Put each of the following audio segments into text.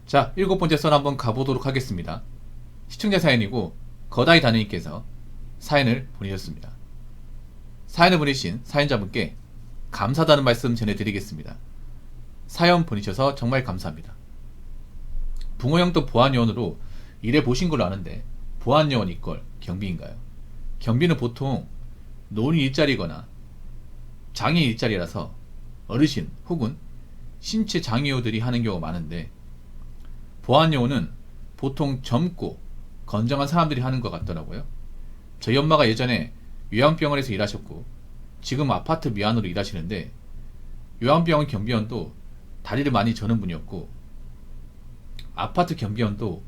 자, 7번째 썰 한번 가보도록 하겠습니다. 시청자 사연이고 거다이 다니님께서 사연을 보내셨습니다. 사연을 보내신 사연자분께 감사하다는 말씀 전해드리겠습니다. 사연 보내셔서 정말 감사합니다. 붕어형도 보안요원으로 일해보신 걸로 아는데 보안요원 이걸 경비인가요? 경비는 보통 노인 일자리거나 장애인 일자리라서 어르신 혹은 신체 장애우들이 하는 경우가 많은데 보안요원은 보통 젊고 건장한 사람들이 하는 것 같더라고요. 저희 엄마가 예전에 요양병원에서 일하셨고 지금 아파트 미안으로 일하시는데 요양병원 경비원도 다리를 많이 저는 분이었고 아파트 경비원도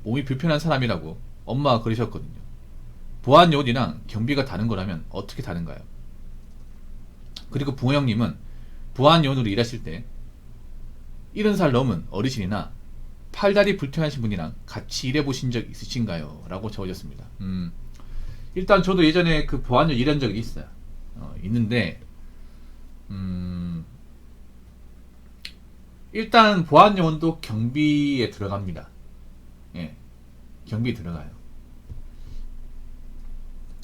몸이 불편한 사람이라고 엄마가 그러셨거든요. 보안요원이랑 경비가 다른 거라면 어떻게 다른가요? 그리고 붕어형님은 보안요원으로 일하실 때 70살 넘은 어르신이나 팔다리 불편하신 분이랑 같이 일해보신 적 있으신가요? 라고 적어졌습니다. 일단 저도 예전에 그 보안요원 일한 적이 있어요. 있는데 일단 보안요원도 경비에 들어갑니다. 예, 경비에 들어가요.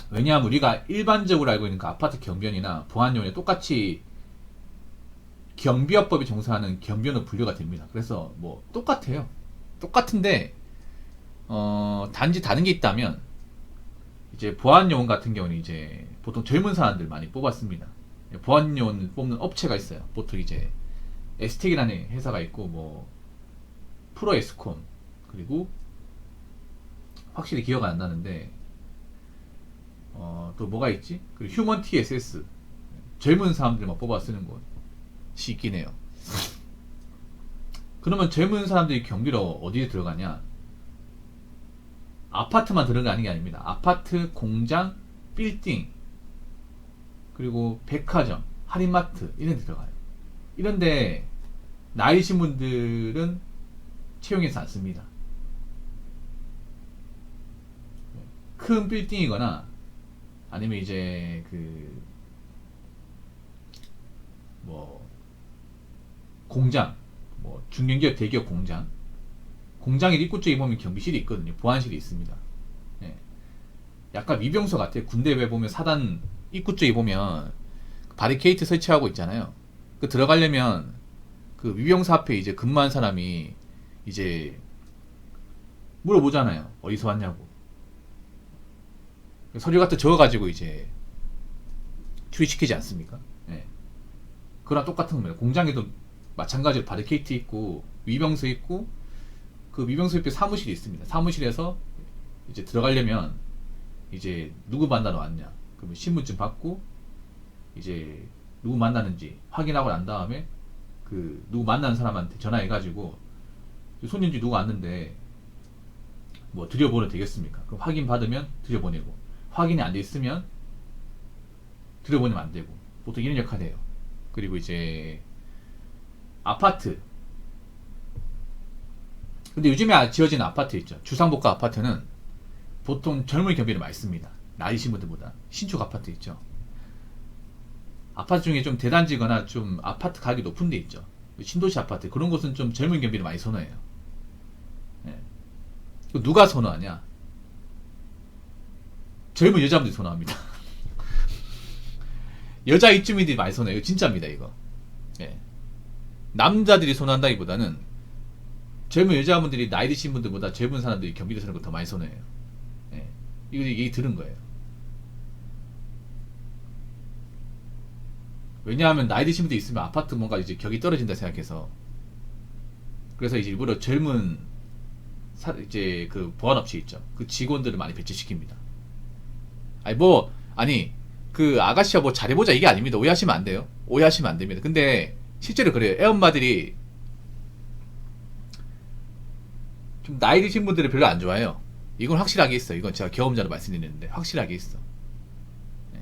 왜냐하면 우리가 일반적으로 알고 있는 그 아파트 경비원이나 보안요원이 똑같이 경비업법에 종사하는 경비원으로 분류가 됩니다. 그래서 뭐 똑같아요. 똑같은데 단지 다른 게 있다면 이제 보안요원 같은 경우는 이제 보통 젊은 사람들 많이 뽑았습니다. 보안요원 뽑는 업체가 있어요. 보통 이제 에스텍이라는 회사가 있고 뭐 프로에스콤 그리고 확실히 기억 안 나는데 또 뭐가 있지? 그 휴먼 TSS 젊은 사람들만 뽑아 쓰는 곳이 있긴 해요. 그러면 젊은 사람들이 경비로 어디에 들어가냐? 아파트만 들어가는 게 아닙니다. 아파트, 공장, 빌딩 그리고 백화점, 할인마트 이런 데 들어가요. 이런데 나이신 분들은 채용해서 안 씁니다. 큰 빌딩이거나 아니면 이제 그 뭐 공장, 뭐 중견기업, 대기업 공장의 입구 쪽에 보면 경비실이 있거든요. 보안실이 있습니다. 네. 약간 위병소 같아요. 군대 왜 보면 사단 입구 쪽에 보면 바리케이트 설치하고 있잖아요. 그 들어가려면 그 위병소 앞에 이제 근무한 사람이 이제 물어보잖아요. 어디서 왔냐고. 서류 같은 거 적어가지고 이제 출입시키지 않습니까? 네. 그거랑 똑같은 겁니다. 공장에도 마찬가지로 바리케이트 있고 위병소 있고 그 위병소 옆에 사무실이 있습니다. 사무실에서 이제 들어가려면 이제 누구 만나러 왔냐 그러면 신분증 받고 이제 누구 만나는지 확인하고 난 다음에 그 누구 만나는 사람한테 전화해가지고 손님들이 누구 왔는데 뭐 들여보내도 되겠습니까? 그럼 확인 받으면 들여보내고 확인이 안 돼 있으면 들여보내면 안 되고 보통 이런 역할을 해요. 그리고 이제 아파트 근데 요즘에 지어진 아파트 있죠. 주상복합 아파트는 보통 젊은 경비를 많이 씁니다. 나이신 분들보다 신축 아파트 있죠. 아파트 중에 좀 대단지거나 좀 아파트 가격이 높은 데 있죠. 신도시 아파트 그런 곳은 좀 젊은 경비를 많이 선호해요. 네. 누가 선호하냐? 젊은 여자분들이 선호합니다. 여자 입주민들이 많이 선호해요. 진짜입니다 이거. 네. 남자들이 선호한다기보다는 젊은 여자분들이 나이 드신 분들보다 젊은 사람들이 경비를 쓰는 거 더 많이 선호해요. 네. 이거 얘기 들은 거예요. 왜냐하면 나이 드신 분들이 있으면 아파트 뭔가 이제 격이 떨어진다 생각해서 그래서 이제 일부러 젊은 이제 그 보안업체 있죠. 그 직원들을 많이 배치시킵니다. 아니 그 아가씨야 뭐 잘해보자 이게 아닙니다. 오해하시면 안 돼요. 오해하시면 안 됩니다. 근데 실제로 그래요. 애엄마들이 좀 나이 드신 분들을 별로 안 좋아해요. 이건 확실하게 있어. 이건 제가 경험자로 말씀드리는데 확실하게 있어. 네.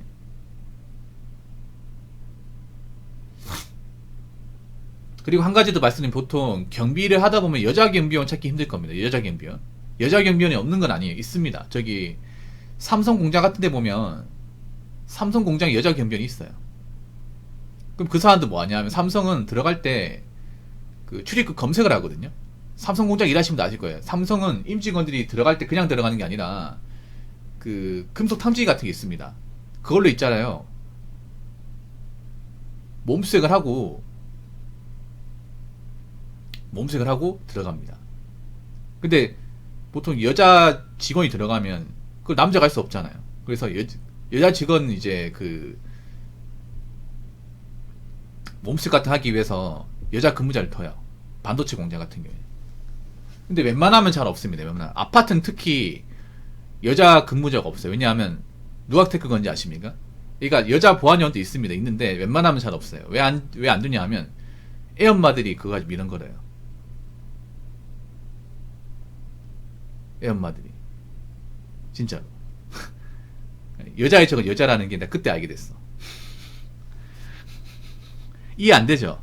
그리고 한 가지 더 말씀드리면 보통 경비를 하다 보면 여자 경비원 찾기 힘들 겁니다. 여자 경비원이 없는 건 아니에요. 있습니다. 저기 삼성 공장 같은 데 보면 삼성 공장에 여자 경비원이 있어요. 그럼 그 사람들 뭐 하냐 하면 삼성은 들어갈 때 그 출입국 검색을 하거든요. 삼성 공장 일하시면 아실 거예요. 삼성은 임직원들이 들어갈 때 그냥 들어가는 게 아니라 그 금속 탐지기 같은 게 있습니다. 그걸로 있잖아요. 몸수색을 하고 들어갑니다. 근데 보통 여자 직원이 들어가면 그 남자가 할 수 없잖아요. 그래서 여자 직원 이제 그 몸수색 같은 거 하기 위해서 여자 근무자를 둬요. 반도체 공장 같은 경우에. 근데 웬만하면 잘 없습니다. 웬만하면. 아파트는 특히 여자 근무자가 없어요. 왜냐하면 누각테크 건지 아십니까? 그러니까 여자 보안요원도 있습니다. 있는데 웬만하면 잘 없어요. 왜 안 두냐 하면 애엄마들이 그거 가지고 미는 거래요. 애엄마들이. 진짜로. 여자의 적은 여자라는 게 내가 그때 알게 됐어. 이해 안 되죠?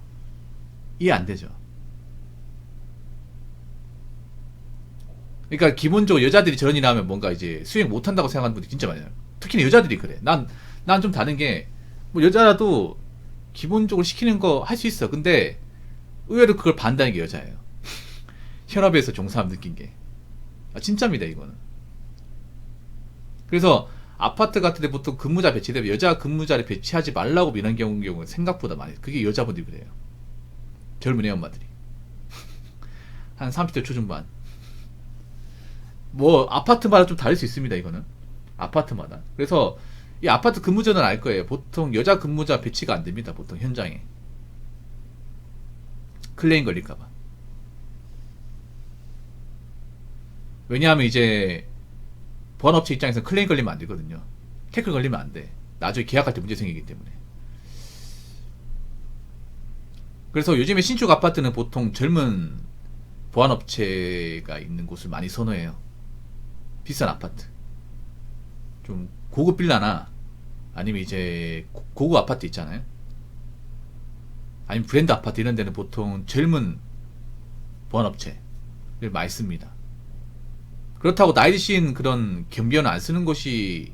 이해 안 되죠? 그러니까 기본적으로 여자들이 저런 일 하면 뭔가 이제 수행 못 한다고 생각하는 분들이 진짜 많아요. 특히나 여자들이 그래. 난 좀 다른 게, 뭐 여자라도 기본적으로 시키는 거 할 수 있어. 근데 의외로 그걸 반대하는 게 여자예요. 현업에서 종사하면 느낀 게. 아, 진짜입니다, 이거는. 그래서 아파트 같은 데 보통 근무자 배치되면 여자 근무자를 배치하지 말라고 이런 경우는 생각보다 많아요. 그게 여자분들이 그래요. 젊은 애엄마들이. 한 30대 초중반. 뭐 아파트마다 좀 다를 수 있습니다. 이거는 아파트마다. 그래서 이 아파트 근무자는 알 거예요. 보통 여자 근무자 배치가 안 됩니다. 보통 현장에 클레임 걸릴까봐. 왜냐하면 이제 보안업체 입장에서 클레임 걸리면 안 되거든요. 태클 걸리면 안 돼. 나중에 계약할 때 문제 생기기 때문에. 그래서 요즘에 신축 아파트는 보통 젊은 보안업체가 있는 곳을 많이 선호해요. 비싼 아파트. 좀 고급 빌라나 아니면 이제 고급 아파트 있잖아요. 아니면 브랜드 아파트 이런 데는 보통 젊은 보안업체를 많이 씁니다. 그렇다고 나이 드신 그런 경비원을 안 쓰는 곳이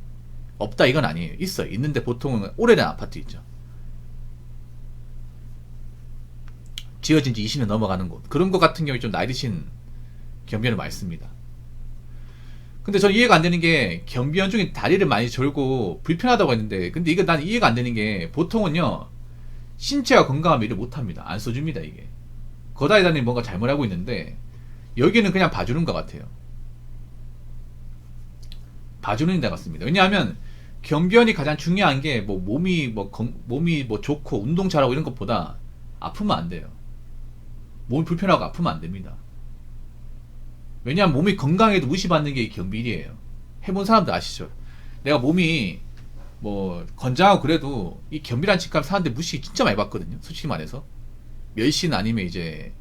없다 이건 아니에요. 있어요. 있는데 보통은 오래된 아파트 있죠. 지어진 지 20년 넘어가는 곳. 그런 것 같은 경우에 좀 나이 드신 경비원을 많이 씁니다. 근데 저는 이해가 안 되는 게 경비원 중에 다리를 많이 절고 불편하다고 했는데 근데 이거 난 이해가 안 되는 게 보통은요 신체가 건강하면 일을 못합니다. 안 써줍니다 이게. 거다이다니 뭔가 잘못하고 있는데 여기는 그냥 봐주는 것 같아요. 봐주는 데 같습니다. 왜냐하면 경비원이 가장 중요한 게 뭐 몸이 뭐 좋고 운동 잘하고 이런 것보다 아프면 안 돼요. 몸이 불편하고 아프면 안 됩니다. 왜냐하면 몸이 건강해도 무시받는 게 경비일이에요. 해본 사람들 아시죠? 내가 몸이 뭐 건장하고 그래도 이 경비란 직감 사는데 무시 진짜 많이 받거든요. 솔직히 말해서 멸신 아니면 이제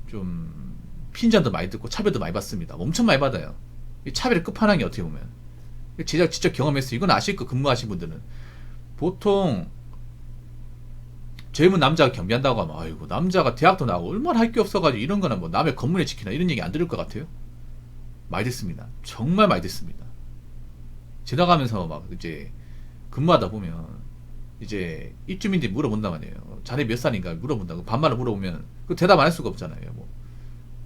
좀 핀잔도 많이 듣고 차별도 많이 받습니다. 엄청 많이 받아요. 이 차별의 끝판왕이 어떻게 보면 제가 직접 경험했어요. 이건 아실 거 근무하신 분들은 보통 젊은 남자가 경비한다고 하면 아이고 남자가 대학도 나오고 얼마나 할 게 없어가지고 이런 거는 뭐 남의 건물에 지키나 이런 얘기 안 들을 것 같아요. 많이 듣습니다. 정말 많이 듣습니다. 지나가면서 막 이제 근무하다 보면 이제 입주민들이 물어본단 말이에요. 자네 몇 살인가 물어본다고 반말로 물어보면 그 대답 안 할 수가 없잖아요. 뭐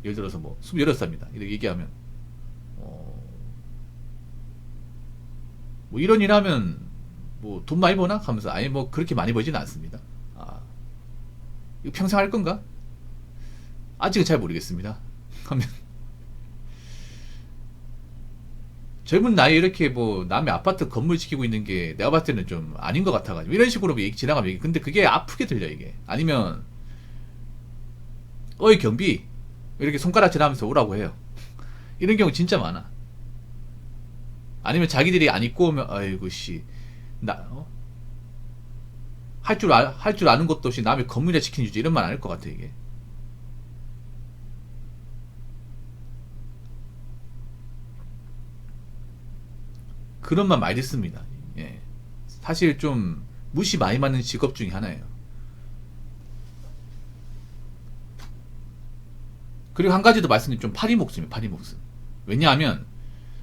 예를 들어서 뭐 28살입니다. 이렇게 얘기하면 뭐 이런 일 하면 뭐 돈 많이 버나? 하면서 아니 뭐 그렇게 많이 벌지는 않습니다. 이거 평생 할 건가? 아직은 잘 모르겠습니다. 하면 젊은 나이에 이렇게 뭐 남의 아파트 건물 지키고 있는 게 내가 봤을 때는 좀 아닌 것 같아가지고 이런 식으로 얘기 지나가면 얘기 근데 그게 아프게 들려 이게 아니면 어이 경비 이렇게 손가락 지나면서 오라고 해요. 이런 경우 진짜 많아. 아니면 자기들이 안 입고 오면 아이고 씨 나 할 줄 아는 것도 없이 남의 건물에 지키는 주제 이런 말 안 할 것 같아 이게. 그런 말 많이 듣습니다. 예. 사실 좀 무시 많이 받는 직업 중에 하나예요. 그리고 한 가지 더 말씀드리면 좀 파리 목숨이에요. 파리 목숨. 왜냐하면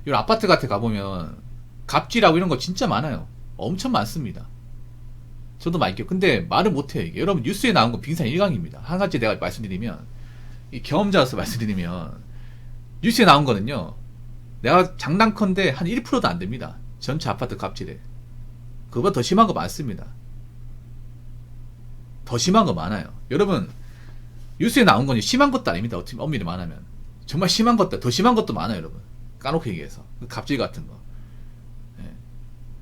이런 아파트 같은 데 가보면 갑질하고 이런 거 진짜 많아요. 엄청 많습니다. 저도 많이 껴. 근데 말을 못해요. 이게. 여러분 뉴스에 나온 거 빙산 일강입니다. 한 가지 내가 말씀드리면 이 경험자로서 말씀드리면 뉴스에 나온 거는요, 내가 장난컨대 한 1%도 안 됩니다. 전체 아파트 갑질에. 그거보다 더 심한 거 많습니다. 더 심한 거 많아요. 여러분, 뉴스에 나온 건 심한 것도 아닙니다. 어떻게 엄밀히 말하면. 정말 심한 것도, 더 심한 것도 많아요, 여러분. 까놓고 얘기해서. 갑질 같은 거. 예.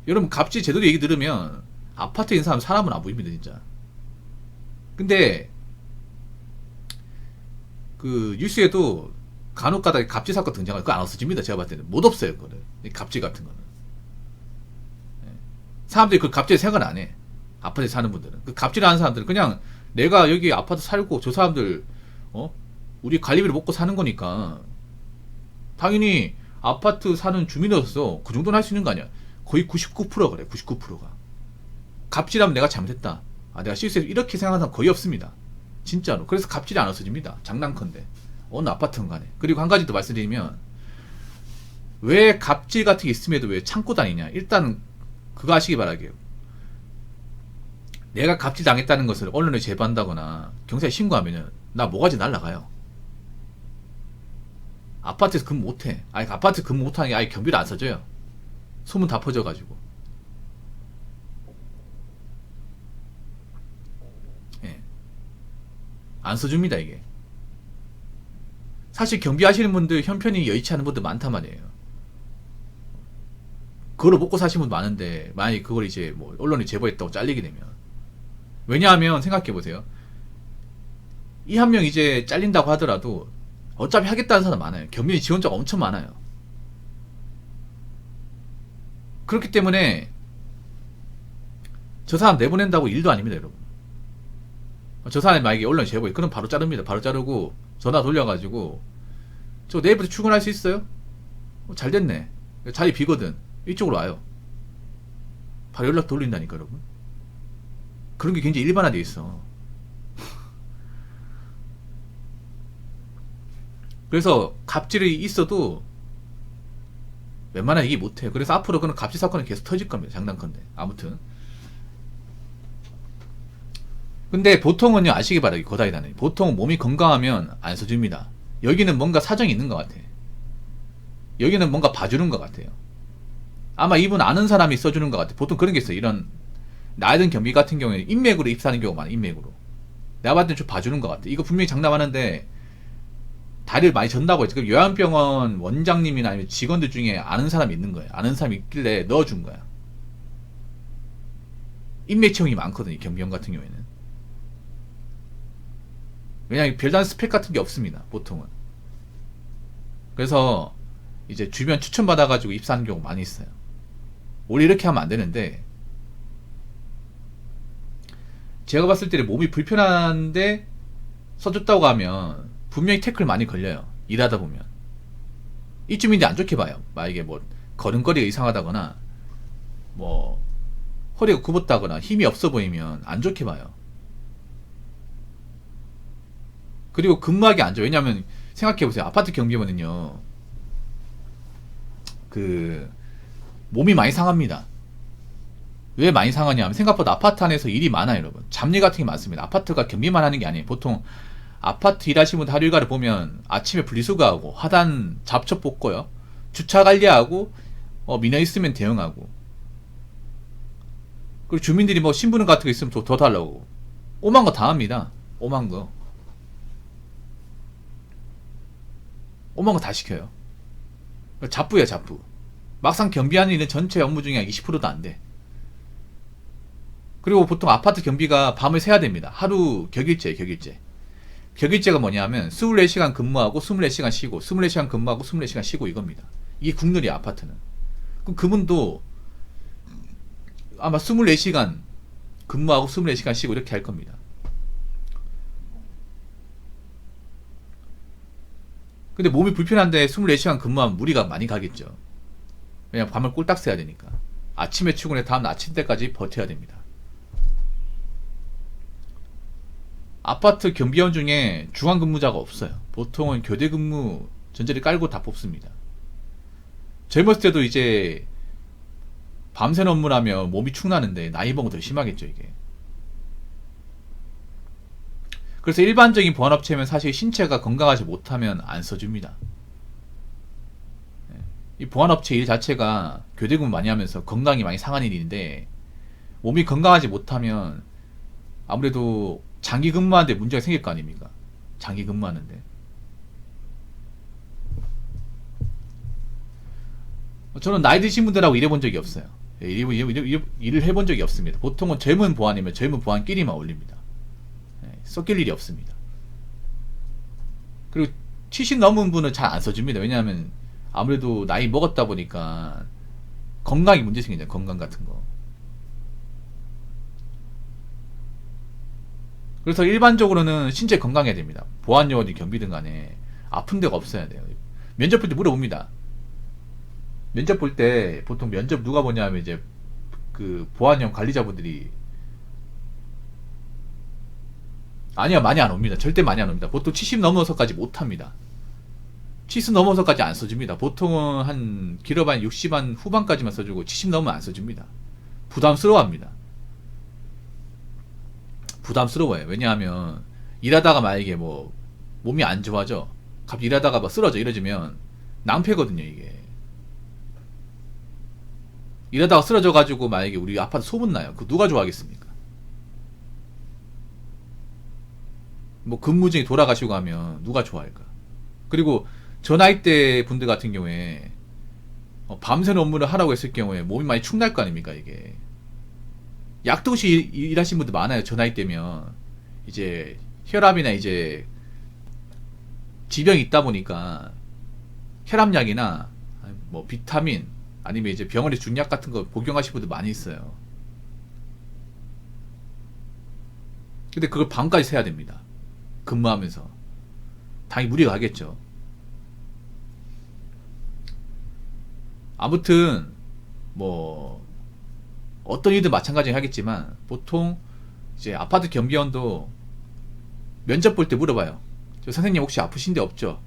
여러분, 갑질 제대로 얘기 들으면 아파트에 있는 사람은 안 보입니다, 진짜. 근데, 그, 뉴스에도 간혹 가다 갑질 사건 등장하면 그거 안 없어집니다. 제가 봤을 때는. 못 없어요, 그거를. 갑질 같은 거는. 예. 사람들이 그 갑질 생각을 안 해. 아파트에 사는 분들은. 그 갑질 하는 사람들은 그냥 내가 여기 아파트 살고 저 사람들, 우리 관리비를 먹고 사는 거니까. 당연히 아파트 사는 주민으로서 그 정도는 할 수 있는 거 아니야. 거의 99% 그래, 99%가. 갑질하면 내가 잘못했다. 아, 내가 실수해서 이렇게 생각하는 사람 거의 없습니다. 진짜로. 그래서 갑질이 안 없어집니다. 장난컨대. 어느 아파트건 간에. 그리고 한 가지 더 말씀드리면, 왜 갑질 같은 게 있음에도 왜 참고 다니냐. 일단, 그거 아시기 바라게요. 내가 갑질 당했다는 것을 언론에 제보한다거나 경찰에 신고하면은, 나 모가지 날라가요. 아파트에서 근무 못해. 아니, 아파트 근무 못하는 게 아예 경비를 안 써줘요. 소문 다 퍼져가지고. 예. 안 써줍니다, 이게. 사실 경비하시는 분들 형편이 여의치 않은 분들 많단 말이에요. 그걸로 먹고 사시는 분도 많은데, 만약에 그걸 이제 뭐 언론에 제보했다고 잘리게 되면. 왜냐하면 생각해보세요. 이 한 명 이제 잘린다고 하더라도 어차피 하겠다는 사람 많아요. 경비 지원자가 엄청 많아요. 그렇기 때문에 저 사람 내보낸다고 일도 아닙니다, 여러분. 저 사람이 만약에 언론에 제보해, 그럼 바로 자릅니다. 바로 자르고 전화 돌려가지고, 저 내일부터 출근할 수 있어요? 잘 됐네. 자리 비거든. 이쪽으로 와요. 바로 연락 돌린다니까, 여러분. 그런 게 굉장히 일반화되어 있어. 그래서 갑질이 있어도 웬만하면 얘기 못해요. 그래서 앞으로 그런 갑질 사건은 계속 터질 겁니다. 장난컨대. 아무튼. 근데 보통은요, 아시기 바라기, 거다이다는. 보통 몸이 건강하면 안 써줍니다. 여기는 뭔가 사정이 있는 것 같아. 여기는 뭔가 봐주는 것 같아요. 아마 이분 아는 사람이 써주는 것 같아. 보통 그런 게 있어요. 이런 나이든 경비 같은 경우에 인맥으로 입사하는 경우가 많아. 인맥으로. 내가 봤을 땐 좀 봐주는 것 같아. 이거 분명히 장담하는데 다리를 많이 졌다고 했지. 그럼 요양병원 원장님이나 아니면 직원들 중에 아는 사람이 있는 거예요. 아는 사람이 있길래 넣어준 거야. 인맥 채용이 많거든, 이 경비원 같은 경우에는. 왜냐하면 별다른 스펙 같은 게 없습니다, 보통은. 그래서 이제 주변 추천받아가지고 입사하는 경우가 많이 있어요. 원래 이렇게 하면 안 되는데, 제가 봤을 때는 몸이 불편한데 써줬다고 하면 분명히 태클 많이 걸려요. 일하다 보면. 이쯤인데 안 좋게 봐요. 만약에 뭐 걸음걸이가 이상하다거나 뭐 허리가 굽었다거나 힘이 없어 보이면 안 좋게 봐요. 그리고 근무하기 안 좋아요. 왜냐면 생각해보세요. 아파트 경비원은요, 그 몸이 많이 상합니다. 왜 많이 상하냐 하면 생각보다 아파트 안에서 일이 많아요, 여러분. 잡일 같은 게 많습니다. 아파트가 경비만 하는 게 아니에요. 보통 아파트 일하시는 분들 하루 일과를 보면 아침에 분리수거하고 하단 잡초 뽑고요, 주차 관리하고 민원 있으면 대응하고, 그리고 주민들이 뭐 신분증 같은 거 있으면 더 달라고 오만 거 다 합니다. 오만 거 다 시켜요. 잡부야, 잡부. 막상 경비하는 일은 전체 업무 중에 20%도 안 돼. 그리고 보통 아파트 경비가 밤을 새야 됩니다. 하루 격일제. 격일제가 뭐냐면 24시간 근무하고 24시간 쉬고, 24시간 근무하고 24시간 쉬고, 이겁니다. 이게 국룰이야, 아파트는. 그럼 그분도 아마 24시간 근무하고 24시간 쉬고 이렇게 할 겁니다. 근데 몸이 불편한데 24시간 근무하면 무리가 많이 가겠죠. 왜냐면 밤을 꼴딱 새야 되니까. 아침에 출근해 다음 아침 때까지 버텨야 됩니다. 아파트 경비원 중에 중앙 근무자가 없어요. 보통은 교대 근무 전제를 깔고 다 뽑습니다. 젊었을 때도 이제 밤새 업무라면 몸이 축나는데 나이 먹으면 더 심하겠죠, 이게. 그래서 일반적인 보안업체면 사실 신체가 건강하지 못하면 안 써줍니다. 이 보안업체 일 자체가 교대근 많이 하면서 건강이 많이 상한 일인데, 몸이 건강하지 못하면 아무래도 장기 근무하는데 문제가 생길 거 아닙니까? 장기 근무하는데. 저는 나이 드신 분들하고 일해본 적이 없어요. 일을 해본 적이 없습니다. 보통은 젊은 보안이면 젊은 보안끼리만 올립니다. 섞일 일이 없습니다. 그리고 70 넘은 분은 잘 안 써줍니다. 왜냐하면 아무래도 나이 먹었다 보니까 건강이 문제 생기잖아요. 건강 같은 거. 그래서 일반적으로는 신체 건강해야 됩니다. 보안 요원이 경비든 간에 아픈 데가 없어야 돼요. 면접 볼 때 물어봅니다. 면접 볼 때 보통 면접 누가 보냐 하면 이제 그 보안용 관리자분들이, 아니야, 많이 안 옵니다. 절대 많이 안 옵니다. 보통 70 넘어서까지 못 합니다. 70 넘어서까지 안 써줍니다. 보통은 한 길어봐야 60 한 후반까지만 써주고 70 넘으면 안 써줍니다. 부담스러워합니다. 부담스러워요. 왜냐하면 일하다가 만약에 뭐 몸이 안 좋아져, 갑자기 일하다가 막 쓰러져 이러지면 낭패거든요. 이게 일하다가 쓰러져 가지고 만약에 우리 아파트 소문나요. 그 누가 좋아하겠습니까? 뭐 근무 중에 돌아가시고 하면 누가 좋아할까? 그리고 저 나이대 분들 같은 경우에 밤새는 업무를 하라고 했을 경우에 몸이 많이 축날 거 아닙니까? 이게 약도 없이 일하신 분들 많아요. 저 나이대면 이제 혈압이나 이제 지병이 있다 보니까 혈압약이나 뭐 비타민 아니면 이제 병원에 준 약 같은 거 복용하시는 분들 많이 있어요. 근데 그걸 밤까지 세야 됩니다. 근무하면서. 당연히 무리가 가겠죠. 아무튼 뭐 어떤 일도 마찬가지긴 하겠지만 보통 이제 아파트 경비원도 면접 볼 때 물어봐요. 저 선생님 혹시 아프신 데 없죠?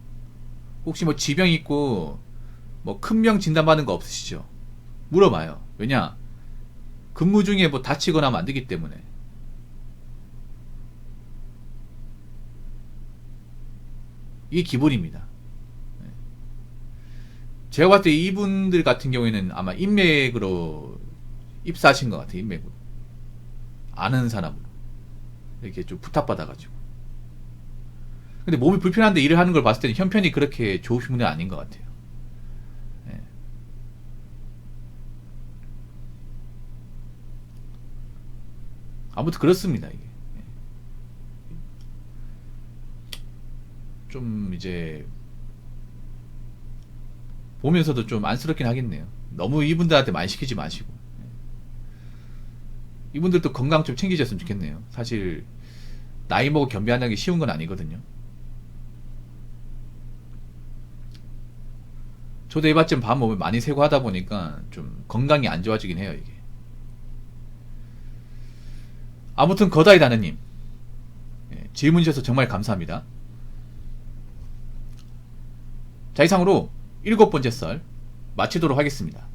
혹시 뭐 지병 있고 뭐 큰 병 진단받은 거 없으시죠? 물어봐요. 왜냐? 근무 중에 뭐 다치거나 하면 안 되기 때문에. 이게 기본입니다. 제가 봤을 때 이분들 같은 경우에는 아마 인맥으로 입사하신 것 같아요. 인맥으로. 아는 사람으로. 이렇게 좀 부탁받아가지고. 근데 몸이 불편한데 일을 하는 걸 봤을 때는 형편이 그렇게 좋으신 분은 아닌 것 같아요. 네. 아무튼 그렇습니다. 이게. 좀 이제 보면서도 좀 안쓰럽긴 하겠네요. 너무 이분들한테 많이 시키지 마시고. 이분들도 건강 좀 챙기셨으면 좋겠네요. 사실 나이 먹고 겸비하는 게 쉬운 건 아니거든요. 저도 이밭쯤 밥 먹으면 많이 세고 하다 보니까 좀 건강이 안 좋아지긴 해요. 이게. 아무튼 거다이 다느님, 질문 주셔서 정말 감사합니다. 자, 이상으로 7번째 썰 마치도록 하겠습니다.